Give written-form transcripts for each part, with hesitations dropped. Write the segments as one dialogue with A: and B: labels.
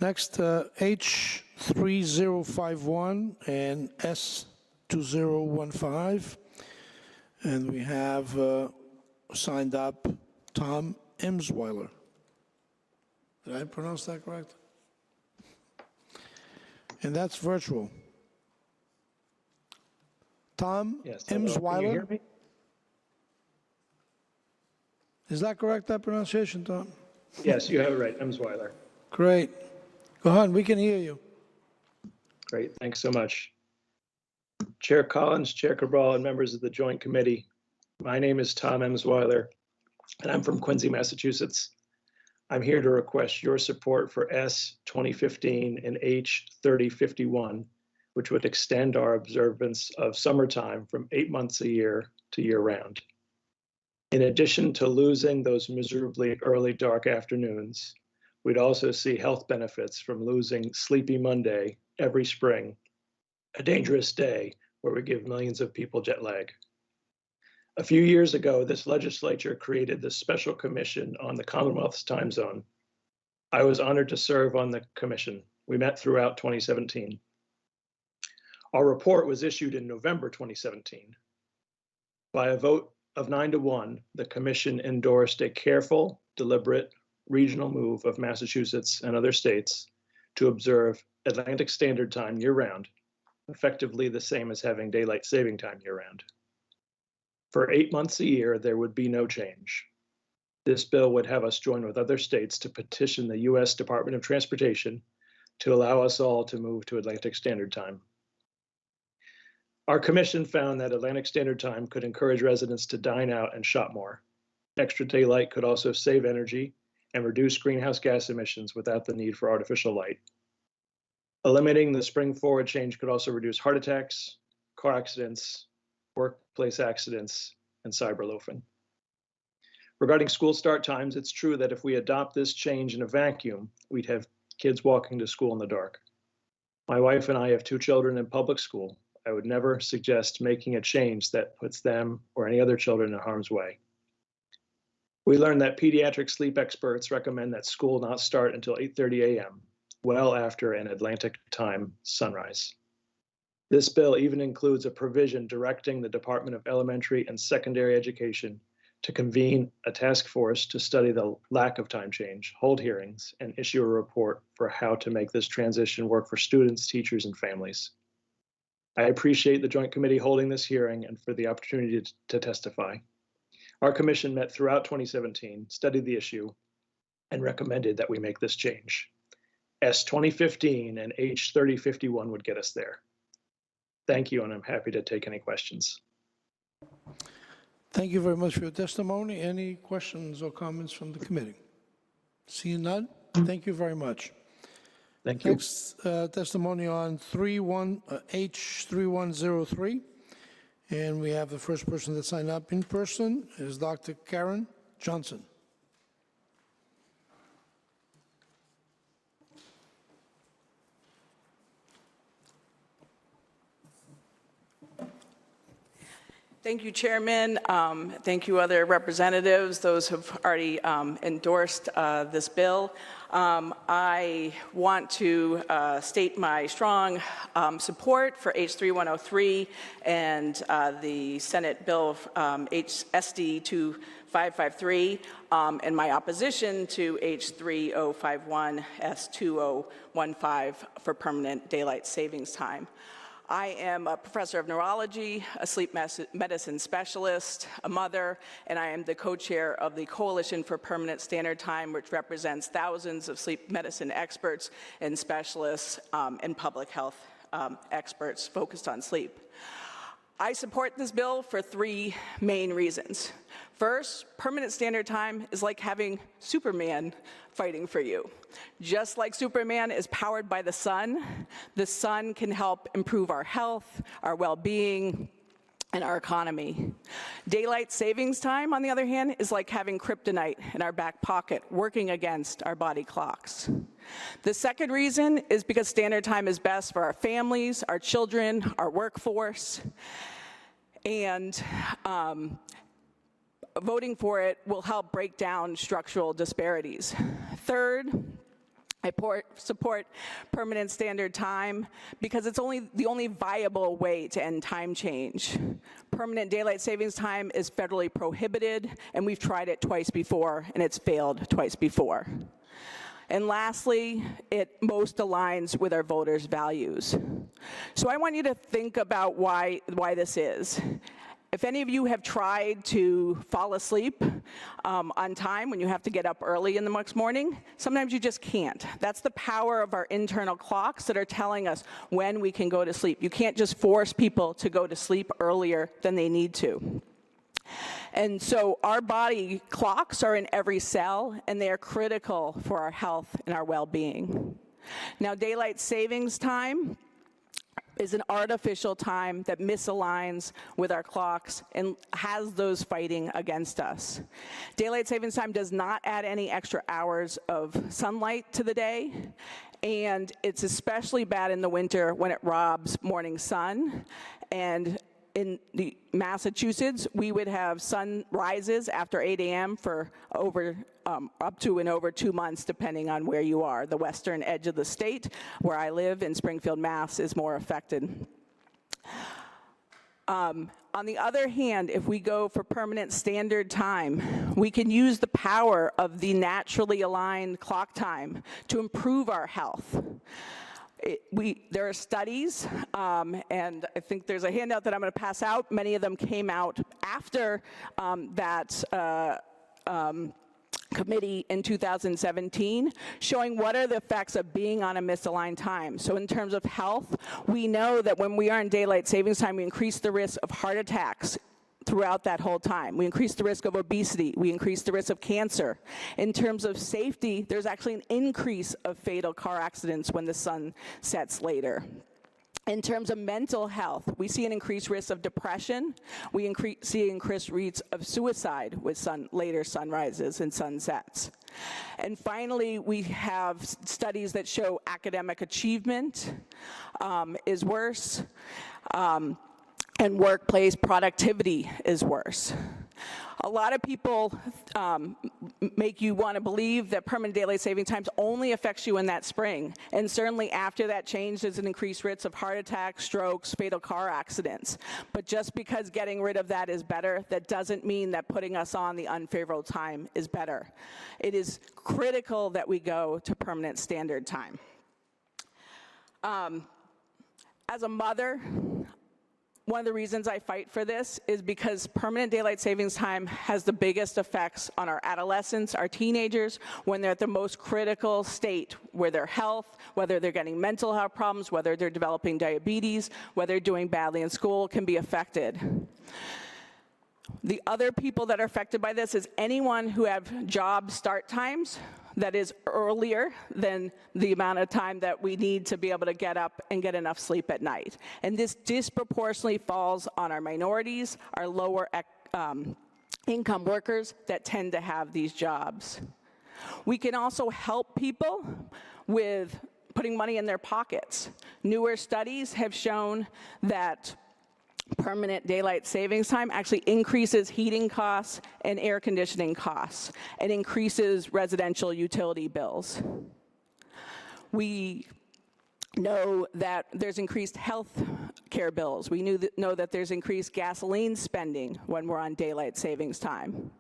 A: Next, H3051 and S2015. And we have signed up Tom Emswiler. Did I pronounce that correct? And that's virtual. Tom
B: Yes.
A: Emswiler.
B: Can you hear me?
A: Is that correct, that pronunciation, Tom?
B: Yes, you have it right. Emswiler.
A: Great. Go ahead, we can hear you.
B: Great. Thanks so much. Chair Collins, Chair Cabral, and members of the Joint Committee. My name is Tom Emswiler, and I'm from Quincy, Massachusetts. I'm here to request your support for S 2015 and H 3051, which would extend our observance of summertime from 8 months a year to year-round. In addition to losing those miserably early dark afternoons, we'd also see health benefits from losing Sleepy Monday every spring, a dangerous day where we give millions of people jet lag. A few years ago, this legislature created the Special Commission on the Commonwealth's Time Zone. I was honored to serve on the commission. We met throughout 2017. Our report was issued in November 2017. By a vote of 9-1, the commission endorsed a careful, deliberate, regional move of Massachusetts and other states to observe Atlantic Standard Time year-round, effectively the same as having daylight saving time year-round. For 8 months a year, there would be no change. This bill would have us join with other states to petition the U.S. Department of Transportation to allow us all to move to Atlantic Standard Time. Our commission found that Atlantic Standard Time could encourage residents to dine out and shop more. Extra daylight could also save energy and reduce greenhouse gas emissions without the need for artificial light. Eliminating the spring forward change could also reduce heart attacks, car accidents, workplace accidents, and cyber loafing. Regarding school start times, it's true that if we adopt this change in a vacuum, we'd have kids walking to school in the dark. My wife and I have 2 children in public school. I would never suggest making a change that puts them or any other children in harm's way. We learned that pediatric sleep experts recommend that school not start until 8:30 a.m., well after an Atlantic time sunrise. This bill even includes a provision directing the Department of Elementary and Secondary Education to convene a task force to study the lack of time change, hold hearings, and issue a report for how to make this transition work for students, teachers, and families. I appreciate the Joint Committee holding this hearing and for the opportunity to testify. Our commission met throughout 2017, studied the issue, and recommended that we make this change. S 2015 and H 3051 would get us there. Thank you, and I'm happy to take any questions.
A: Thank you very much for your testimony. Any questions or comments from the committee? Seeing none, thank you very much.
B: Thank you.
A: Next testimony on H3103. And we have the first person that signed up in person is Dr. Karin Johnson.
C: Thank you, Chairman. Thank you, other representatives, those who have already endorsed this bill. I want to state my strong support for H3103 and the Senate Bill SD 2553 and my opposition to H3051 S2015 for permanent daylight savings time. I am a professor of neurology, a sleep medicine specialist, a mother, and I am the co-chair of the Coalition for Permanent Standard Time, which represents thousands of sleep medicine experts and specialists and public health experts focused on sleep. I support this bill for 3 main reasons. First, permanent standard time is like having Superman fighting for you. Just like Superman is powered by the sun can help improve our health, our well-being, and our economy. Daylight savings time, on the other hand, is like having kryptonite in our back pocket, working against our body clocks. The second reason is because standard time is best for our families, our children, our workforce, and voting for it will help break down structural disparities. Third, I support permanent standard time because it's the only viable way to end time change. Permanent daylight savings time is federally prohibited, and we've tried it twice before, and it's failed twice before. And lastly, it most aligns with our voters' values. So I want you to think about why this is. If any of you have tried to fall asleep on time when you have to get up early in the next morning, sometimes you just can't. That's the power of our internal clocks that are telling us when we can go to sleep. You can't just force people to go to sleep earlier than they need to. And so our body clocks are in every cell, and they are critical for our health and our well-being. Now, daylight savings time is an artificial time that misaligns with our clocks and has those fighting against us. Daylight savings time does not add any extra hours of sunlight to the day, and it's especially bad in the winter when it robs morning sun. And in Massachusetts, we would have sunrises after 8 a.m. for up to and over 2 months, depending on where you are. The western edge of the state, where I live in Springfield, Mass, is more affected. On the other hand, if we go for permanent standard time, we can use the power of the naturally aligned clock time to improve our health. There are studies, and I think there's a handout that I'm going to pass out. Many of them came out after that committee in 2017, showing what are the effects of being on a misaligned time. So in terms of health, we know that when we are in daylight savings time, we increase the risk of heart attacks throughout that whole time. We increase the risk of obesity. We increase the risk of cancer. In terms of safety, there's actually an increase of fatal car accidents when the sun sets later. In terms of mental health, we see an increased risk of depression. We see increased rates of suicide with later sunrises and sunsets. And finally, we have studies that show academic achievement is worse. And workplace productivity is worse. A lot of people make you want to believe that permanent daylight saving times only affects you in that spring. And certainly after that change, there's an increased risk of heart attacks, strokes, fatal car accidents. But just because getting rid of that is better, that doesn't mean that putting us on the unfavorable time is better. It is critical that we go to permanent standard time. As a mother, one of the reasons I fight for this is because permanent daylight savings time has the biggest effects on our adolescents, our teenagers, when they're at the most critical state where their health, whether they're getting mental health problems, whether they're developing diabetes, whether they're doing badly in school, can be affected. The other people that are affected by this is anyone who have job start times that is earlier than the amount of time that we need to be able to get up and get enough sleep at night. And this disproportionately falls on our minorities, our lower income workers that tend to have these jobs. We can also help people with putting money in their pockets. Newer studies have shown that permanent daylight savings time actually increases heating costs and air conditioning costs and increases residential utility bills. We know that there's increased health care bills. We know that there's increased gasoline spending when we're on daylight savings time.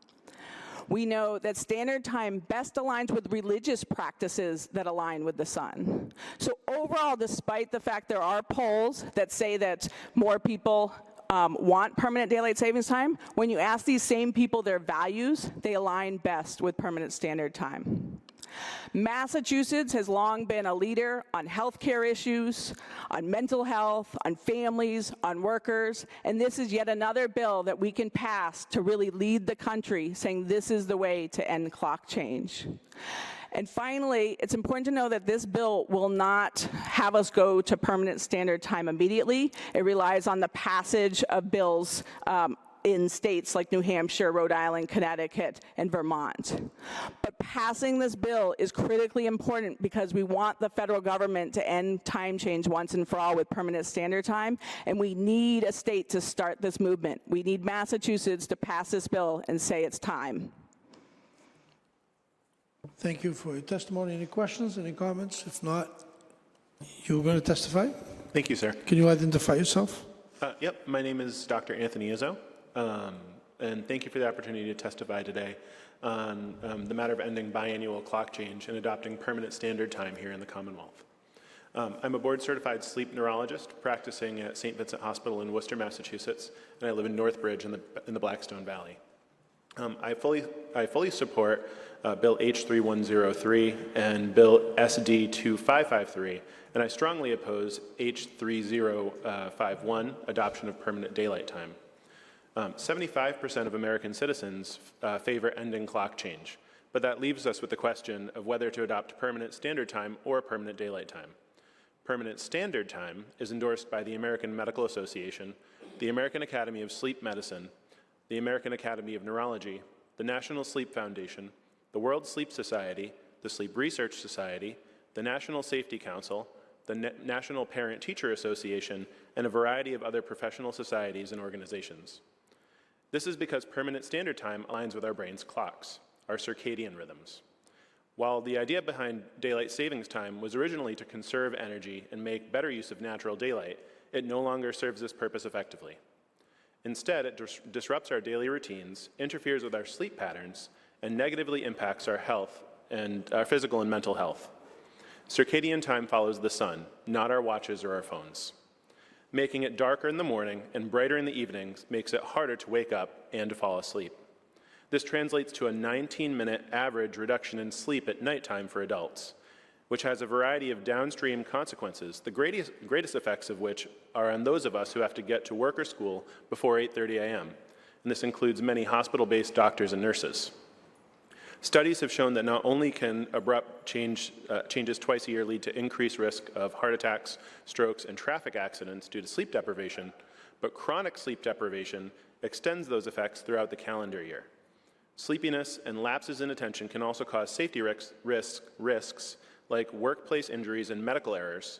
C: We know that standard time best aligns with religious practices that align with the sun. So overall, despite the fact there are polls that say that more people want permanent daylight savings time, when you ask these same people their values, they align best with permanent standard time. Massachusetts has long been a leader on healthcare issues, on mental health, on families, on workers, and this is yet another bill that we can pass to really lead the country, saying this is the way to end clock change. And finally, it's important to know that this bill will not have us go to permanent standard time immediately. It relies on the passage of bills in states like New Hampshire, Rhode Island, Connecticut, and Vermont. But passing this bill is critically important because we want the federal government to end time change once and for all with permanent standard time, and we need a state to start this movement. We need Massachusetts to pass this bill and say it's time.
A: Thank you for your testimony. Any questions, any comments? If not, you're going to testify?
D: Thank you, sir.
A: Can you identify yourself?
D: Yep, my name is Dr. Anthony Izzo, and thank you for the opportunity to testify today on the matter of ending biannual clock change and adopting permanent standard time here in the Commonwealth. I'm a board-certified sleep neurologist practicing at St. Vincent Hospital in Worcester, Massachusetts, and I live in Northbridge in the Blackstone Valley. I fully support Bill H3103 and Bill SD2553, and I strongly oppose H3051, adoption of permanent daylight time. 75% of American citizens favor ending clock change, but that leaves us with the question of whether to adopt permanent standard time or permanent daylight time. Permanent standard time is endorsed by the American Medical Association, the American Academy of Sleep Medicine, the American Academy of Neurology, the National Sleep Foundation, the World Sleep Society, the Sleep Research Society, the National Safety Council, the National Parent-Teacher Association, and a variety of other professional societies and organizations. This is because permanent standard time aligns with our brain's clocks, our circadian rhythms. While the idea behind daylight savings time was originally to conserve energy and make better use of natural daylight, it no longer serves this purpose effectively. Instead, it disrupts our daily routines, interferes with our sleep patterns, and negatively impacts our health and our physical and mental health. Circadian time follows the sun, not our watches or our phones. Making it darker in the morning and brighter in the evenings makes it harder to wake up and to fall asleep. This translates to a 19-minute average reduction in sleep at nighttime for adults, which has a variety of downstream consequences, the greatest effects of which are on those of us who have to get to work or school before 8:30 a.m., and this includes many hospital-based doctors and nurses. Studies have shown that not only can abrupt changes twice a year lead to increased risk of heart attacks, strokes, and traffic accidents due to sleep deprivation, but chronic sleep deprivation extends those effects throughout the calendar year. Sleepiness and lapses in attention can also cause safety risks like workplace injuries and medical errors,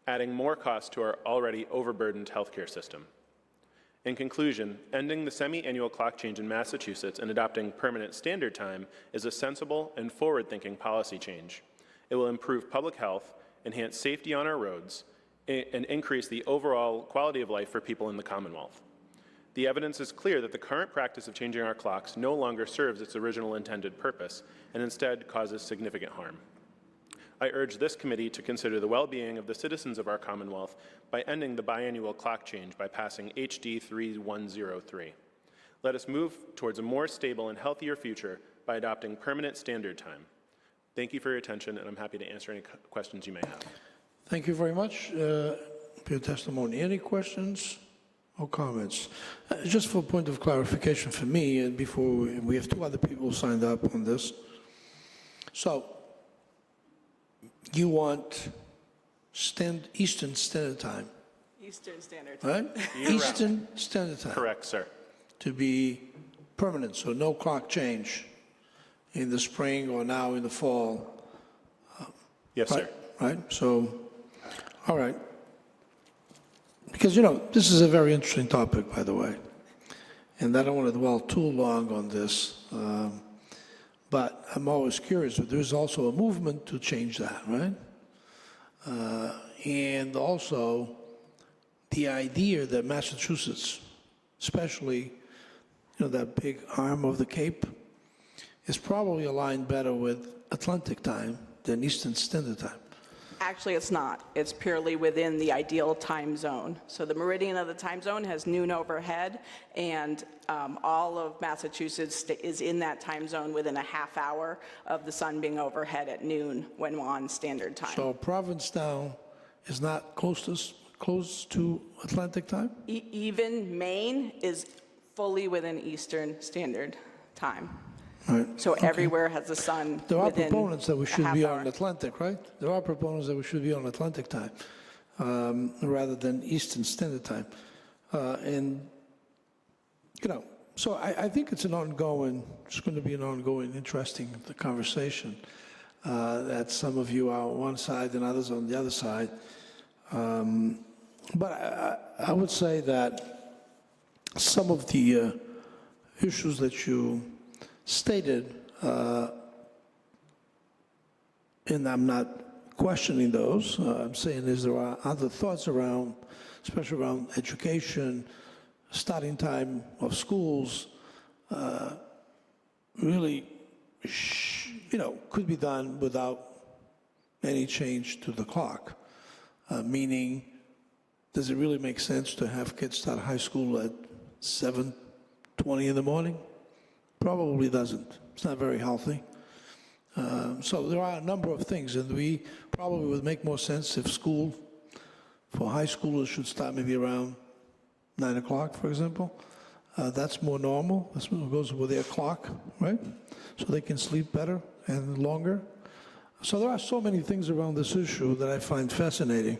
D: adding more costs to our already overburdened healthcare system. In conclusion, ending the semi-annual clock change in Massachusetts and adopting permanent standard time is a sensible and forward-thinking policy change. It will improve public health, enhance safety on our roads, and increase the overall quality of life for people in the Commonwealth. The evidence is clear that the current practice of changing our clocks no longer serves its original intended purpose and instead causes significant harm. I urge this committee to consider the well-being of the citizens of our Commonwealth by ending the biannual clock change by passing HD 3103. Let us move towards a more stable and healthier future by adopting permanent standard time. Thank you for your attention, and I'm happy to answer any questions you may have.
A: Thank you very much for your testimony. Any questions or comments? Just for a point of clarification for me, and before we have two other people signed up on this. So, you want Eastern Standard Time,
C: Eastern Standard Time.
A: right? Eastern Standard Time.
D: Correct, sir.
A: To be permanent, so no clock change in the spring or now in the fall.
D: Yes, sir.
A: Right? So, all right. Because, you know, this is a very interesting topic, by the way. And I don't want to dwell too long on this. But I'm always curious, there's also a movement to change that, right? And also the idea that Massachusetts, especially, you know, that big arm of the Cape, is probably aligned better with Atlantic time than Eastern Standard Time.
C: Actually, it's not. It's purely within the ideal time zone. So the meridian of the time zone has noon overhead, and all of Massachusetts is in that time zone within a half hour of the sun being overhead at noon when we're on standard time.
A: So Provincetown is not close to Atlantic time?
C: Even Maine is fully within Eastern Standard Time.
A: Right.
C: So
A: Okay.
C: everywhere has the sun
A: There are
C: within
A: proponents that we
C: a
A: should
C: half
A: be
C: hour.
A: on Atlantic, right? There are proponents that we should be on Atlantic time rather than Eastern Standard Time. And, you know, so I think it's going to be an ongoing, interesting conversation that some of you are on one side and others on the other side. But I would say that some of the issues that you stated and I'm not questioning those. I'm saying is there are other thoughts around, especially around education, starting time of schools, really, could be done without any change to the clock. Meaning, does it really make sense to have kids start high school at 7:20 in the morning? Probably doesn't. It's not very healthy. So there are a number of things, and we probably would make more sense if school for high schoolers should start maybe around 9 o'clock, for example. That's more normal. That's what goes with their clock, right? So they can sleep better and longer. So there are so many things around this issue that I find fascinating.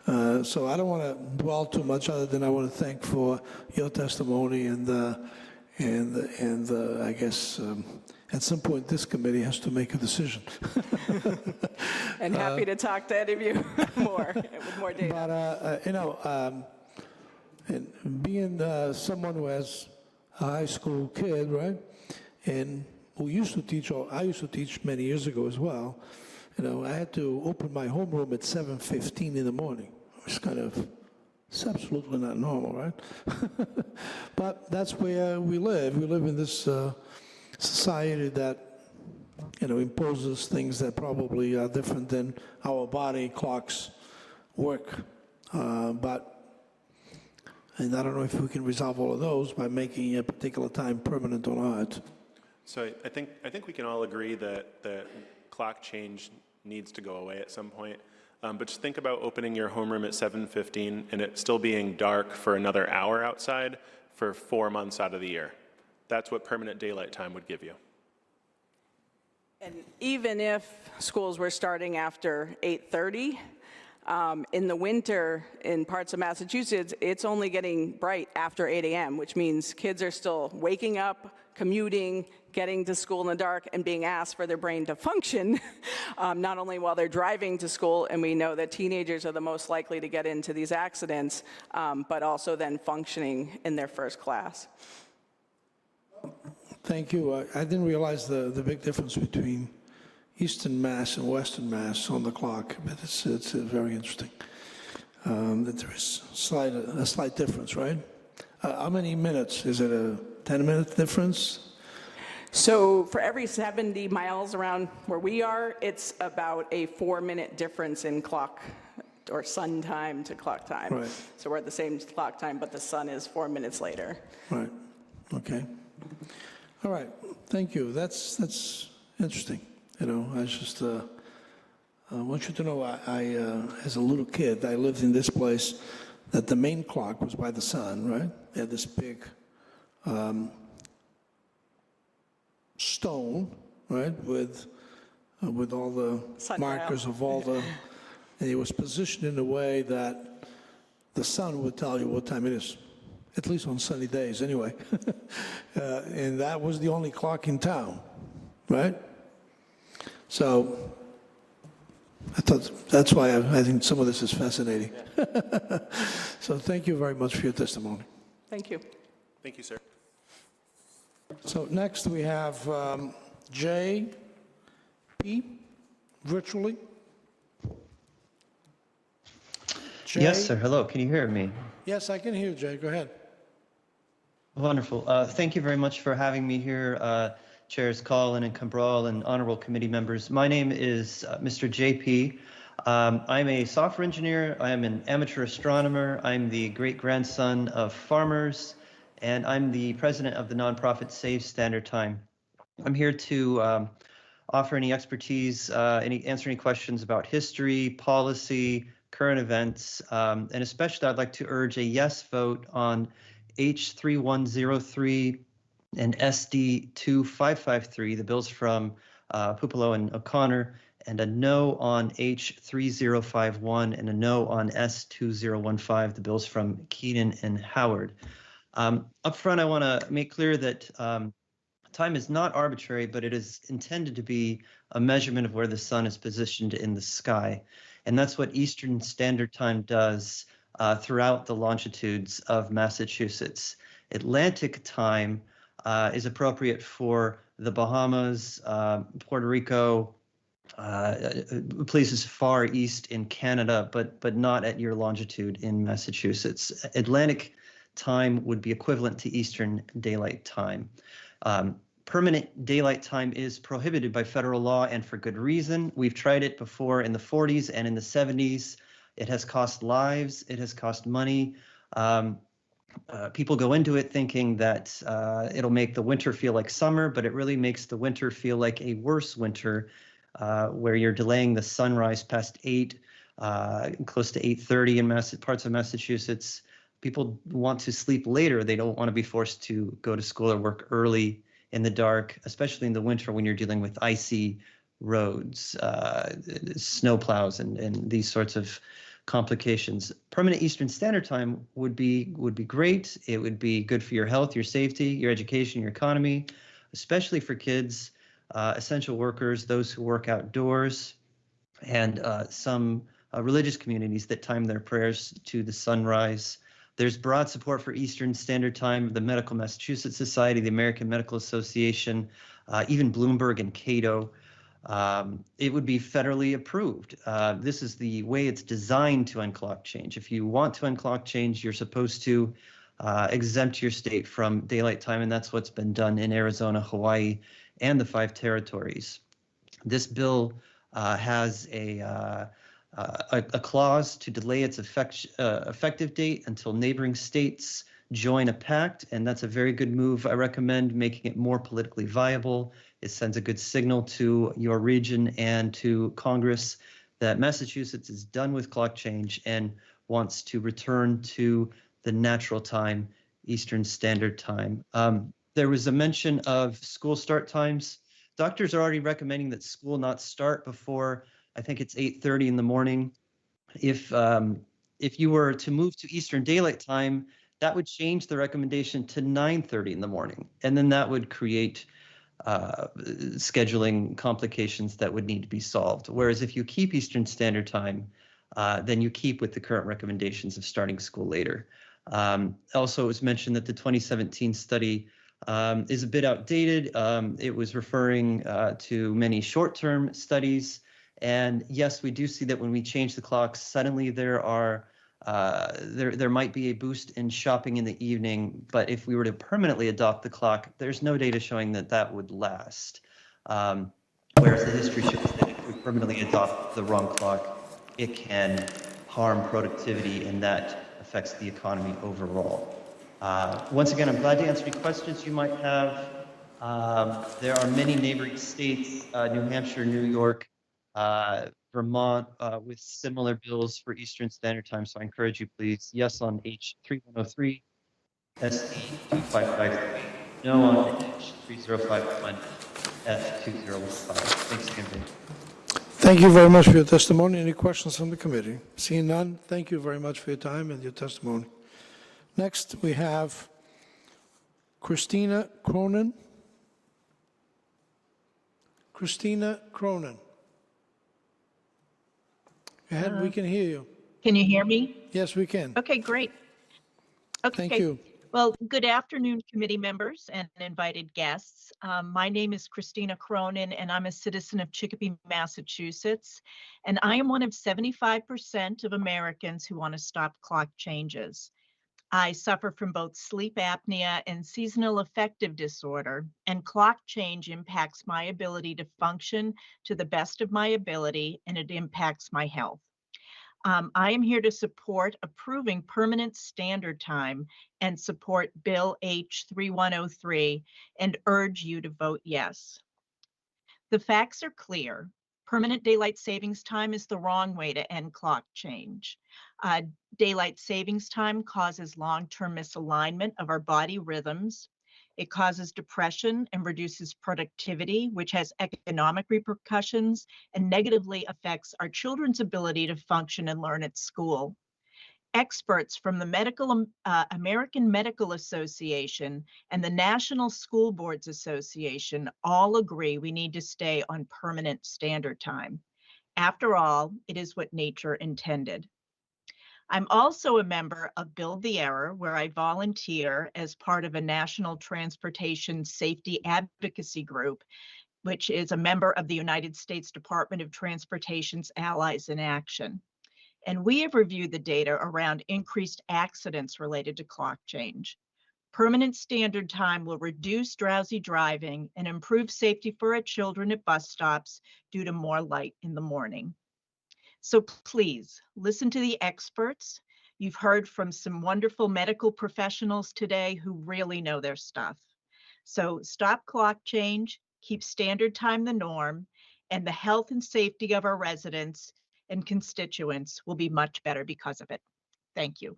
A: So I don't want to dwell too much, other than I want to thank for your testimony, and I guess at some point this committee has to make a decision.
C: And happy to talk to any of you more with more data.
A: But and being someone who has a high school kid, right, and who used to teach, or I used to teach many years ago as well, I had to open my homeroom at 7:15 in the morning. It's it's absolutely not normal, right? But that's where we live. We live in this society that, imposes things that probably are different than our body clocks work. And I don't know if we can resolve all of those by making a particular time permanent or not.
D: So I think we can all agree that the clock change needs to go away at some point. But just think about opening your homeroom at 7:15 and it still being dark for another hour outside for 4 months out of the year. That's what permanent daylight time would give you.
C: And even if schools were starting after 8:30, in the winter, in parts of Massachusetts, it's only getting bright after 8 a.m., which means kids are still waking up, commuting, getting to school in the dark, and being asked for their brain to function, not only while they're driving to school, and we know that teenagers are the most likely to get into these accidents, but also then functioning in their first class.
A: Thank you. I didn't realize the big difference between Eastern Mass and Western Mass on the clock, but it's very interesting that there is a slight difference, right? How many minutes? Is it a 10-minute difference?
C: So for every 70 miles around where we are, it's about a 4-minute difference in clock or sun time to clock time.
A: Right.
C: So we're at the same clock time, but the sun is 4 minutes later.
A: Right. Okay. All right. Thank you. That's interesting. I just I want you to know, I as a little kid, I lived in this place that the main clock was by the sun, right? They had this big stone, right, with all the
C: Sundial.
A: markers of all the, and it was positioned in a way that the sun would tell you what time it is, at least on sunny days anyway. And that was the only clock in town, right? So I thought that's why I think some of this is fascinating. Yeah. So thank you very much for your testimony.
C: Thank you.
D: Thank you, sir.
A: So next we have Jay Pea, virtually. Jay?
E: Yes, sir. Hello. Can you hear me?
A: Yes, I can hear you, Jay. Go ahead.
E: Wonderful. Thank you very much for having me here, Chairs Collin and Cabral and honorable committee members. My name is Mr. Jay Pea. I'm a software engineer. I am an amateur astronomer. I'm the great-grandson of farmers, and I'm the president of the nonprofit Save Standard Time. I'm here to offer any expertise, answer any questions about history, policy, current events, and especially I'd like to urge a yes vote on H3103 and SD2553, the bills from Puppolo and O'Connor, and a no on H3051 and a no on S2015, the bills from Keenan and Howard. Up front, I want to make clear that time is not arbitrary, but it is intended to be a measurement of where the sun is positioned in the sky. And that's what Eastern Standard Time does throughout the longitudes of Massachusetts. Atlantic Time is appropriate for the Bahamas, Puerto Rico, places far east in Canada, but not at your longitude in Massachusetts. Atlantic time would be equivalent to Eastern Daylight Time. Permanent daylight time is prohibited by federal law, and for good reason. We've tried it before in the 40s and in the 70s. It has cost lives. It has cost money. People go into it thinking that it'll make the winter feel like summer, but it really makes the winter feel like a worse winter, where you're delaying the sunrise past 8, close to 8:30 in parts of Massachusetts. People want to sleep later. They don't want to be forced to go to school or work early in the dark, especially in the winter when you're dealing with icy roads, snow plows, and these sorts of complications. Permanent Eastern Standard Time would be great. It would be good for your health, your safety, your education, your economy, especially for kids, essential workers, those who work outdoors, and some religious communities that time their prayers to the sunrise. There's broad support for Eastern Standard Time, the Medical Massachusetts Society, the American Medical Association, even Bloomberg and Cato. It would be federally approved. This is the way it's designed to end clock change. If you want to end clock change, you're supposed to exempt your state from daylight time, and that's what's been done in Arizona, Hawaii, and the 5 territories. This bill has a clause to delay its effective date until neighboring states join a pact, and that's a very good move. I recommend making it more politically viable. It sends a good signal to your region and to Congress that Massachusetts is done with clock change and wants to return to the natural time, Eastern Standard Time. There was a mention of school start times. Doctors are already recommending that school not start before, I think it's 8:30 in the morning. If you were to move to Eastern Daylight Time, that would change the recommendation to 9:30 in the morning, and then that would create scheduling complications that would need to be solved. Whereas if you keep Eastern Standard Time, then you keep with the current recommendations of starting school later. Also, it was mentioned that the 2017 study is a bit outdated. It was referring to many short-term studies. And yes, we do see that when we change the clocks, suddenly there might be a boost in shopping in the evening. But if we were to permanently adopt the clock, there's no data showing that that would last. Whereas the history shows that if we permanently adopt the wrong clock, it can harm productivity, and that affects the economy overall. Once again, I'm glad to answer any questions you might have. There are many neighboring states, New Hampshire, New York, Vermont, with similar bills for Eastern Standard Time. So I encourage you, please, yes on H3103, SD2553, no on H3051, S2015. Thanks again.
A: Thank you very much for your testimony. Any questions from the committee? Seeing none, thank you very much for your time and your testimony. Next, we have Christina Cronin. Christina Cronin. Go ahead, we can hear you.
F: Can you hear me?
A: Yes, we can.
F: Okay, great. Okay.
A: Thank you.
F: Well, good afternoon, committee members and invited guests. My name is Christina Cronin, and I'm a citizen of Chicopee, Massachusetts. And I am one of 75% of Americans who want to stop clock changes. I suffer from both sleep apnea and seasonal affective disorder, and clock change impacts my ability to function to the best of my ability, and it impacts my health. I am here to support approving permanent standard time and support Bill H3103 and urge you to vote yes. The facts are clear. Permanent daylight savings time is the wrong way to end clock change. Daylight savings time causes long-term misalignment of our body rhythms. It causes depression and reduces productivity, which has economic repercussions and negatively affects our children's ability to function and learn at school. Experts from the American Medical Association and the National School Boards Association all agree we need to stay on permanent standard time. After all, it is what nature intended. I'm also a member of Build the Error, where I volunteer as part of a national transportation safety advocacy group which is a member of the United States Department of Transportation's Allies in Action. And we have reviewed the data around increased accidents related to clock change. Permanent standard time will reduce drowsy driving and improve safety for our children at bus stops due to more light in the morning. So please listen to the experts. You've heard from some wonderful medical professionals today who really know their stuff. So stop clock change, keep standard time the norm, and the health and safety of our residents and constituents will be much better because of it. Thank you.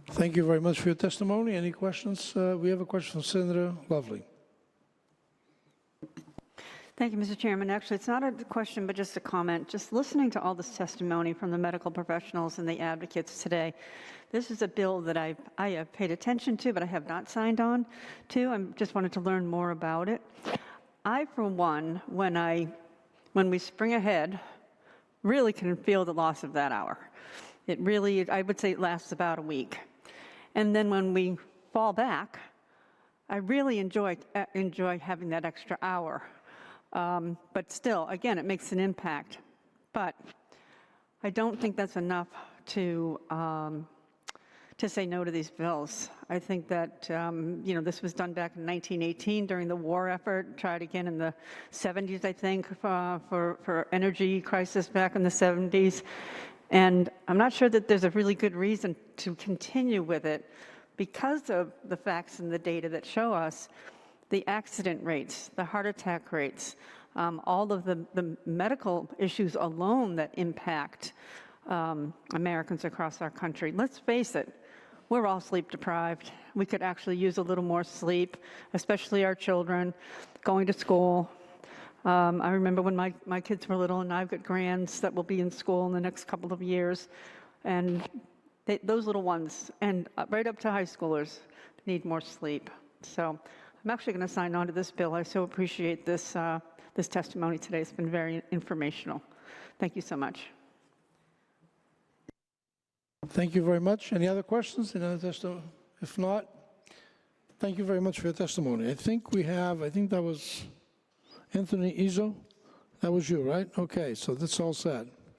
A: Thank you very much for your testimony. Any questions? We have a question from Senator Lovely.
G: Thank you, Mr. Chairman. Actually, it's not a question, but just a comment. Just listening to all this testimony from the medical professionals and the advocates today, this is a bill that I have paid attention to, but I have not signed on to. I just wanted to learn more about it. I, for one, when we spring ahead, really can feel the loss of that hour. It really, I would say it lasts about a week. And then when we fall back, I really enjoy having that extra hour. But still, again, it makes an impact. But I don't think that's enough to say no to these bills. I think that, this was done back in 1918 during the war effort, tried again in the 70s, I think, for energy crisis back in the 70s. And I'm not sure that there's a really good reason to continue with it because of the facts and the data that show us the accident rates, the heart attack rates, all of the medical issues alone that impact Americans across our country. Let's face it, we're all sleep deprived. We could actually use a little more sleep, especially our children going to school. I remember when my kids were little, and I've got grands that will be in school in the next couple of years, and those little ones, and right up to high schoolers, need more sleep. So I'm actually going to sign on to this bill. I so appreciate this testimony today. It's been very informational. Thank you so much.
A: Thank you very much. Any other questions? Any other testimony? If not, thank you very much for your testimony. I think that was Anthony Izzo. That was you, right? Okay, so that's all said.